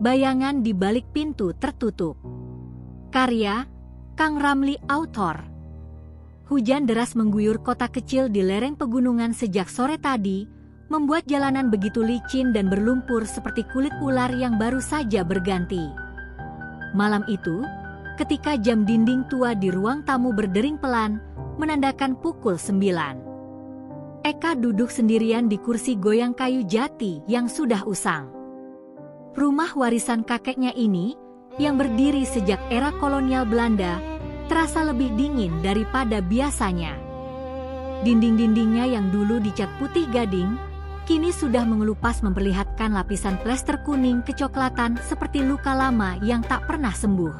Bayangan di balik pintu tertutup. Karya Kang Ramli, author. Hujan deras mengguyur kota kecil di lereng pegunungan sejak sore tadi, membuat jalanan begitu licin dan berlumpur seperti kulit ular yang baru saja berganti. Malam itu, ketika jam dinding tua di ruang tamu berdering pelan, menandakan pukul 9. Eka duduk sendirian di kursi goyang kayu jati yang sudah usang. Rumah warisan kakeknya ini, yang berdiri sejak era kolonial Belanda, terasa lebih dingin daripada biasanya. Dinding-dindingnya yang dulu dicat putih gading, kini sudah mengelupas memperlihatkan lapisan plester kuning kecoklatan seperti luka lama yang tak pernah sembuh.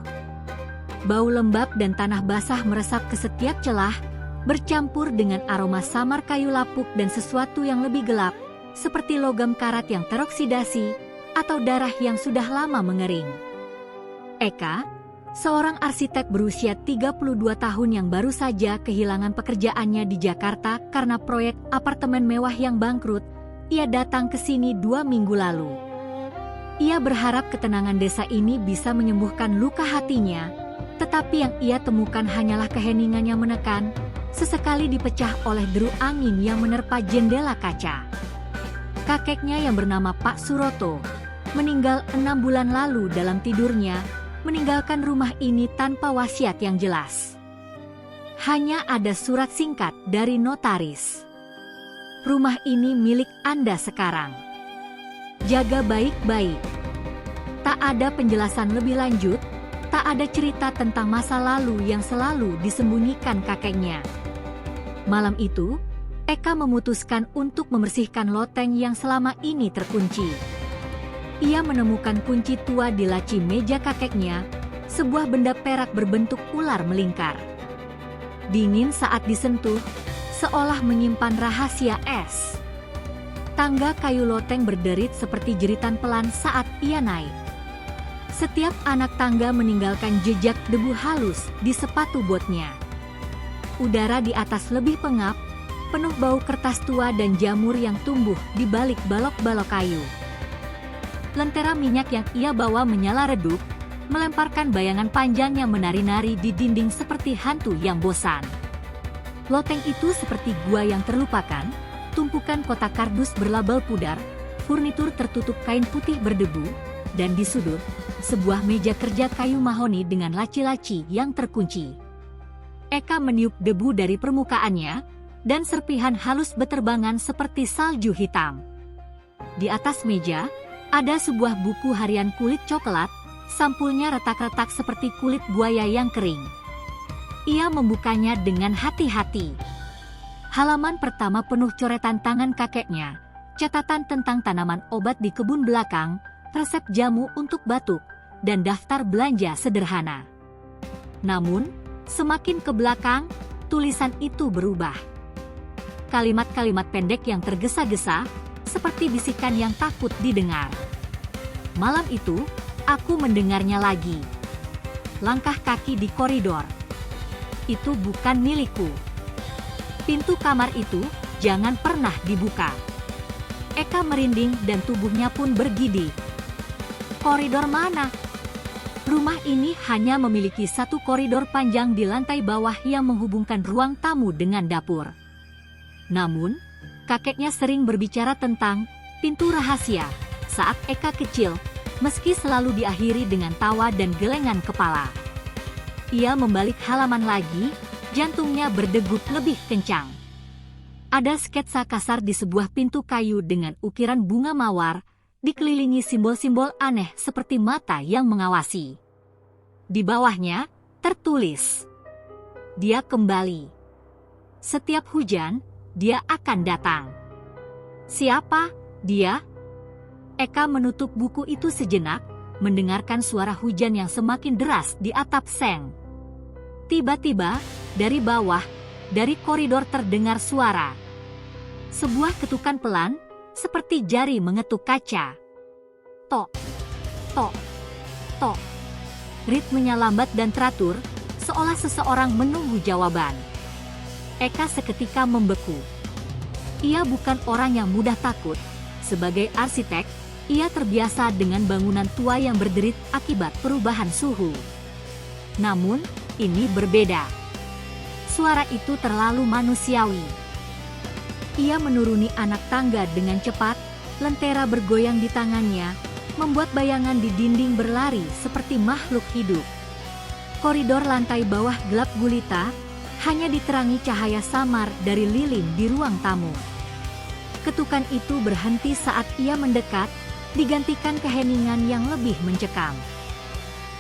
Bau lembab dan tanah basah meresap ke setiap celah, bercampur dengan aroma samar kayu lapuk dan sesuatu yang lebih gelap, seperti logam karat yang teroksidasi, atau darah yang sudah lama mengering. Eka, seorang arsitek berusia 32 tahun yang baru saja kehilangan pekerjaannya di Jakarta karena proyek apartemen mewah yang bangkrut, ia datang ke sini 2 minggu lalu. Ia berharap ketenangan desa ini bisa menyembuhkan luka hatinya, tetapi yang ia temukan hanyalah keheningan yang menekan, sesekali dipecah oleh deru angin yang menerpa jendela kaca. Kakeknya yang bernama Pak Suroto, meninggal 6 bulan lalu dalam tidurnya, meninggalkan rumah ini tanpa wasiat yang jelas. Hanya ada surat singkat dari notaris. Rumah ini milik Anda sekarang. Jaga baik-baik. Tak ada penjelasan lebih lanjut, tak ada cerita tentang masa lalu yang selalu disembunyikan kakeknya. Malam itu, Eka memutuskan untuk membersihkan loteng yang selama ini terkunci. Ia menemukan kunci tua di laci meja kakeknya, sebuah benda perak berbentuk ular melingkar. Dingin saat disentuh, seolah menyimpan rahasia es. Tangga kayu loteng berderit seperti jeritan pelan saat ia naik. Setiap anak tangga meninggalkan jejak debu halus di sepatu botnya. Udara di atas lebih pengap, penuh bau kertas tua dan jamur yang tumbuh di balik balok-balok kayu. Lentera minyak yang ia bawa menyala redup, melemparkan bayangan panjang yang menari-nari di dinding seperti hantu yang bosan. Loteng itu seperti gua yang terlupakan, tumpukan kotak kardus berlabel pudar, furnitur tertutup kain putih berdebu, dan di sudut, sebuah meja kerja kayu mahoni dengan laci-laci yang terkunci. Eka meniup debu dari permukaannya, dan serpihan halus beterbangan seperti salju hitam. Di atas meja, ada sebuah buku harian kulit coklat, sampulnya retak-retak seperti kulit buaya yang kering. Ia membukanya dengan hati-hati. Halaman pertama penuh coretan tangan kakeknya, catatan tentang tanaman obat di kebun belakang, resep jamu untuk batuk, dan daftar belanja sederhana. Namun, semakin ke belakang, tulisan itu berubah. Kalimat-kalimat pendek yang tergesa-gesa, seperti bisikan yang takut didengar. Malam itu, aku mendengarnya lagi. Langkah kaki di koridor. Itu bukan milikku. Pintu kamar itu jangan pernah dibuka. Eka merinding dan tubuhnya pun bergidik. Koridor mana? Rumah ini hanya memiliki satu koridor panjang di lantai bawah yang menghubungkan ruang tamu dengan dapur. Namun, kakeknya sering berbicara tentang pintu rahasia saat Eka kecil, meski selalu diakhiri dengan tawa dan gelengan kepala. Ia membalik halaman lagi, jantungnya berdegup lebih kencang. Ada sketsa kasar di sebuah pintu kayu dengan ukiran bunga mawar, dikelilingi simbol-simbol aneh seperti mata yang mengawasi. Di bawahnya, tertulis, "Dia kembali. Setiap hujan, dia akan datang." Siapa dia? Eka menutup buku itu sejenak, mendengarkan suara hujan yang semakin deras di atap seng. Tiba-tiba, dari bawah, dari koridor terdengar suara. Sebuah ketukan pelan, seperti jari mengetuk kaca. Tok, tok, tok. Ritmenya lambat dan teratur, seolah seseorang menunggu jawaban. Eka seketika membeku. Ia bukan orang yang mudah takut. Sebagai arsitek, Ia terbiasa dengan bangunan tua yang berderit akibat perubahan suhu. Namun, ini berbeda. Suara itu terlalu manusiawi. Ia menuruni anak tangga dengan cepat, lentera bergoyang di tangannya, membuat bayangan di dinding berlari seperti makhluk hidup. Koridor lantai bawah gelap gulita, hanya diterangi cahaya samar dari lilin di ruang tamu. Ketukan itu berhenti saat ia mendekat, digantikan keheningan yang lebih mencekam.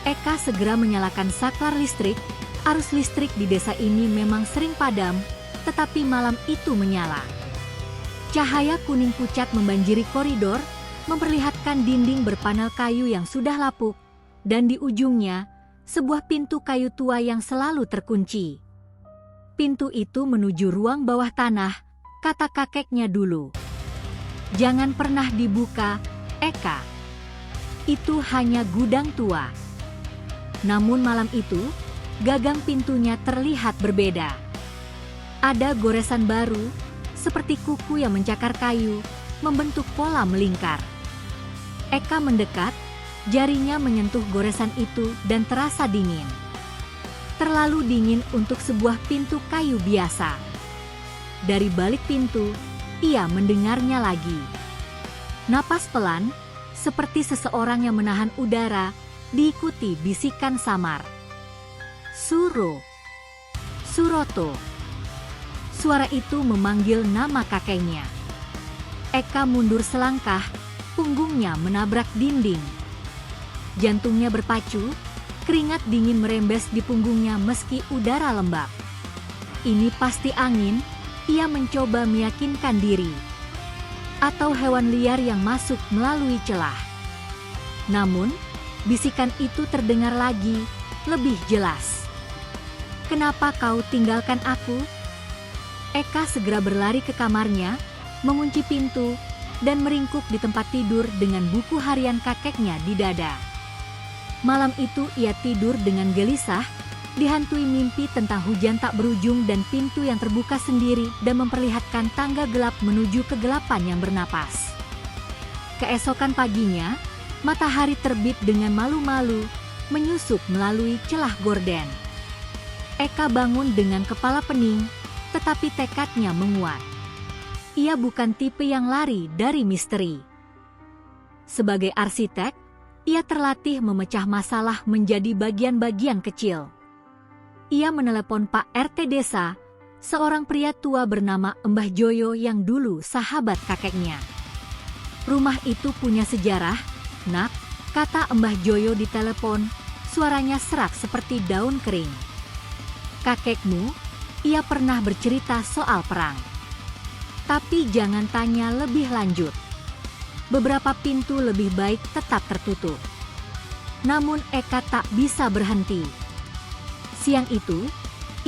Eka segera menyalakan saklar listrik. Arus listrik di desa ini memang sering padam, tetapi malam itu menyala. Cahaya kuning pucat membanjiri koridor, memperlihatkan dinding berpanel kayu yang sudah lapuk, dan di ujungnya, sebuah pintu kayu tua yang selalu terkunci. Pintu itu menuju ruang bawah tanah, kata kakeknya dulu. Jangan pernah dibuka, Eka. Itu hanya gudang tua. Namun malam itu, gagang pintunya terlihat berbeda. Ada goresan baru, seperti kuku yang mencakar kayu, membentuk pola melingkar. Eka mendekat, jarinya menyentuh goresan itu dan terasa dingin. Terlalu dingin untuk sebuah pintu kayu biasa. Dari balik pintu, ia mendengarnya lagi. Napas pelan, seperti seseorang yang menahan udara, diikuti bisikan samar. Suro. Suroto. Suara itu memanggil nama kakeknya. Eka mundur selangkah, punggungnya menabrak dinding. Jantungnya berpacu, keringat dingin merembes di punggungnya meski udara lembab. Ini pasti angin, ia mencoba meyakinkan diri. Atau hewan liar yang masuk melalui celah. Namun, bisikan itu terdengar lagi, lebih jelas. Kenapa kau tinggalkan aku? Eka segera berlari ke kamarnya, mengunci pintu, dan meringkuk di tempat tidur dengan buku harian kakeknya di dada. Malam itu ia tidur dengan gelisah, dihantui mimpi tentang hujan tak berujung dan pintu yang terbuka sendiri dan memperlihatkan tangga gelap menuju kegelapan yang bernapas. Keesokan paginya, matahari terbit dengan malu-malu, menyusup melalui celah gorden. Eka bangun dengan kepala pening, tetapi tekadnya menguat. Ia bukan tipe yang lari dari misteri. Sebagai arsitek, ia terlatih memecah masalah menjadi bagian-bagian kecil. Ia menelepon Pak RT desa, seorang pria tua bernama Mbah Joyo yang dulu sahabat kakeknya. Rumah itu punya sejarah, nak, kata Mbah Joyo di telepon, suaranya serak seperti daun kering. Kakekmu, ia pernah bercerita soal perang. Tapi jangan tanya lebih lanjut. Beberapa pintu lebih baik tetap tertutup. Namun Eka tak bisa berhenti. Siang itu,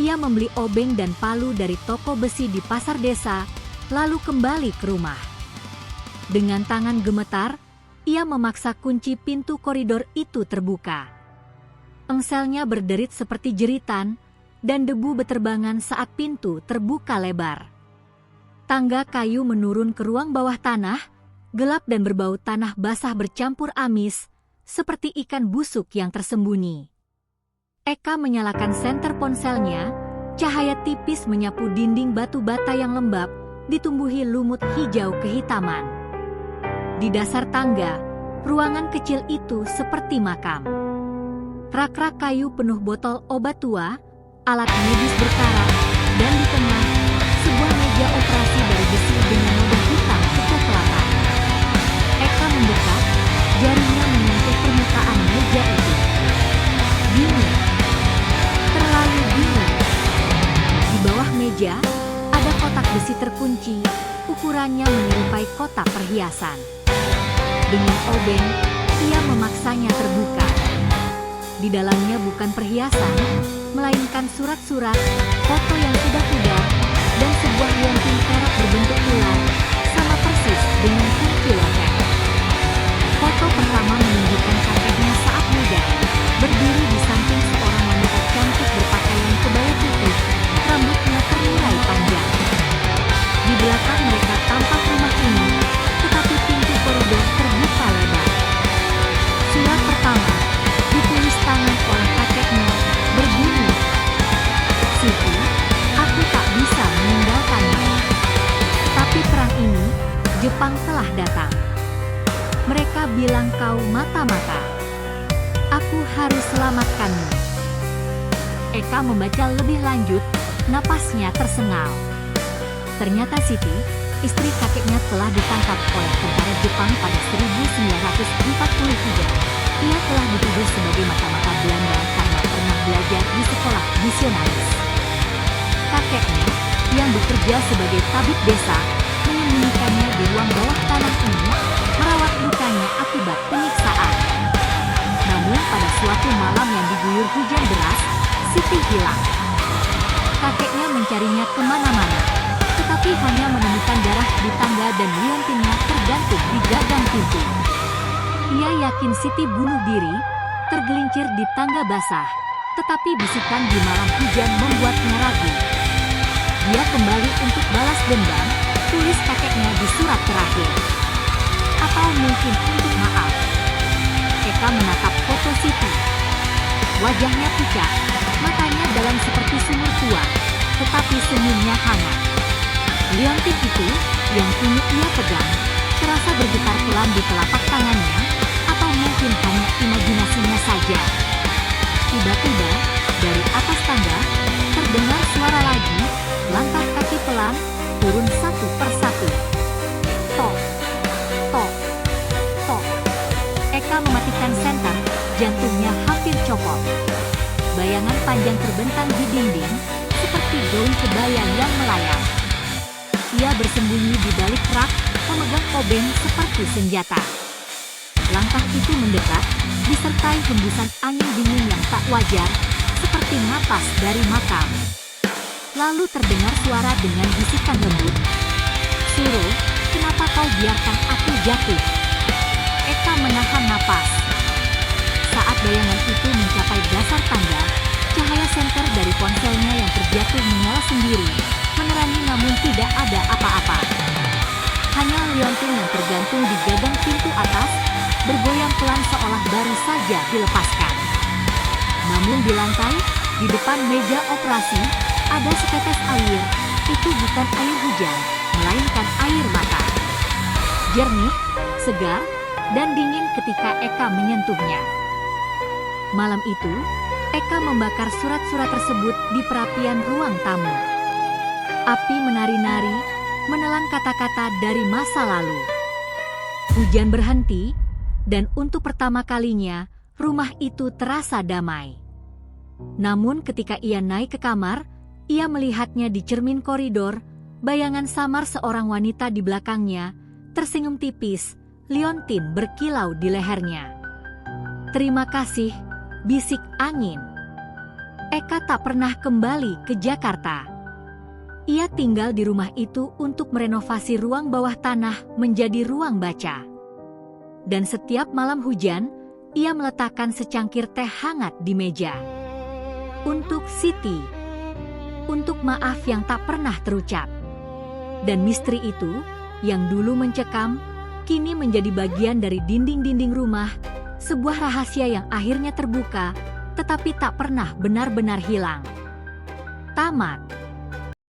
ia membeli obeng dan palu dari toko besi di pasar desa, lalu kembali ke rumah. Dengan tangan gemetar, ia memaksa kunci pintu koridor itu terbuka. Engselnya berderit seperti jeritan, dan debu beterbangan saat pintu terbuka lebar. Tangga kayu menurun ke ruang bawah tanah, gelap dan berbau tanah basah bercampur amis, seperti ikan busuk yang tersembunyi. Eka menyalakan senter ponselnya, cahaya tipis menyapu dinding batu bata yang lembab, ditumbuhi lumut hijau kehitaman. Di dasar tangga, ruangan kecil itu seperti makam. Rak-rak kayu penuh botol obat tua, alat medis berkarat, dan di tengah, sebuah meja operasi dari besi dengan noda hitam kecoklatan. Eka mendekat, jarinya menyentuh permukaan meja itu. Dingin. Terlalu dingin. Di bawah meja, ada kotak besi terkunci, ukurannya menyerupai kotak perhiasan. Dengan obeng, ia memaksanya terbuka. Di dalamnya bukan perhiasan, melainkan surat-surat, foto yang sudah pudar, dan sebuah liontin perak berbentuk ular, sama persis dengan kunci loket. Foto pertama menunjukkan kakeknya saat muda, berdiri di samping seorang wanita cantik berpakaian kebaya putih, rambutnya terurai panjang. Di belakang mereka tampak rumah ini, tetapi pintu koridor terbuka bilang kau mata-mata. Aku harus selamatkanmu. Eka membaca lebih lanjut, napasnya tersengal. Ternyata Siti, istri kakeknya telah ditangkap oleh tentara Jepang pada 1943. Ia telah dituduh sebagai mata-mata Belanda karena pernah belajar di sekolah misionaris. Kakeknya, yang bekerja sebagai tabib desa, menyembunyikannya di ruang bawah tanah ini, merawat lukanya akibat penyiksaan. Namun pada suatu malam yang diguyur hujan deras, Siti hilang. Kakeknya mencarinya kemana-mana, tetapi hanya menemukan darah di tangga dan liontinnya tergantung di gagang pintu. Ia yakin Siti bunuh diri, tergelincir di tangga basah, tetapi bisikan di malam hujan membuatnya ragu. Dia kembali untuk balas dendam, tulis kakeknya di surat terakhir. Atau mungkin untuk maaf. Eka menatap foto Siti. Wajahnya pucat, matanya dalam seperti sumur tua, tetapi senyumnya hangat. Liontin itu, yang kini ia pegang, terasa bergetar pelan di telapak tangannya, atau mungkin hanya imajinasinya saja. Tiba-tiba, dari atas tangga, terdengar suara lagi, langkah kaki pelan, turun satu persatu. Tok, tok, tok. Eka mematikan senter, jantungnya hampir copot. Bayangan panjang terbentang di dinding, seperti gaun kebaya yang melayang. Ia bersembunyi di balik rak, memegang obeng seperti senjata. Langkah itu mendekat, disertai hembusan angin dingin yang tak wajar, seperti napas dari makam. Lalu terdengar suara dengan bisikan lembut. Suro, kenapa kau biarkan aku jatuh? Eka menahan napas. Saat bayangan itu mencapai dasar tangga, cahaya senter dari ponselnya yang terjatuh menyala sendiri, menerangi namun tidak ada apa-apa. Hanya liontin yang tergantung di gagang pintu atas, bergoyang pelan seolah baru saja dilepaskan. Namun di lantai, di depan meja operasi, ada setetes air. Itu bukan air hujan, melainkan air mata. Jernih, segar, dan dingin ketika Eka menyentuhnya. Malam itu, Eka membakar surat-surat tersebut di perapian ruang tamu. Api menari-nari, menelan kata-kata dari masa lalu. Hujan berhenti, dan untuk pertama kalinya, rumah itu terasa damai. Namun ketika ia naik ke kamar, ia melihatnya di cermin koridor, bayangan samar seorang wanita di belakangnya, tersenyum tipis, liontin berkilau di lehernya. Terima kasih, bisik angin. Eka tak pernah kembali ke Jakarta. Ia tinggal di rumah itu untuk merenovasi ruang bawah tanah menjadi ruang baca. Dan setiap malam hujan, ia meletakkan secangkir teh hangat di meja. Untuk Siti. Untuk maaf yang tak pernah terucap. Dan misteri itu, yang dulu mencekam, kini menjadi bagian dari dinding-dinding rumah, sebuah rahasia yang akhirnya terbuka, tetapi tak pernah benar-benar hilang. Tamat.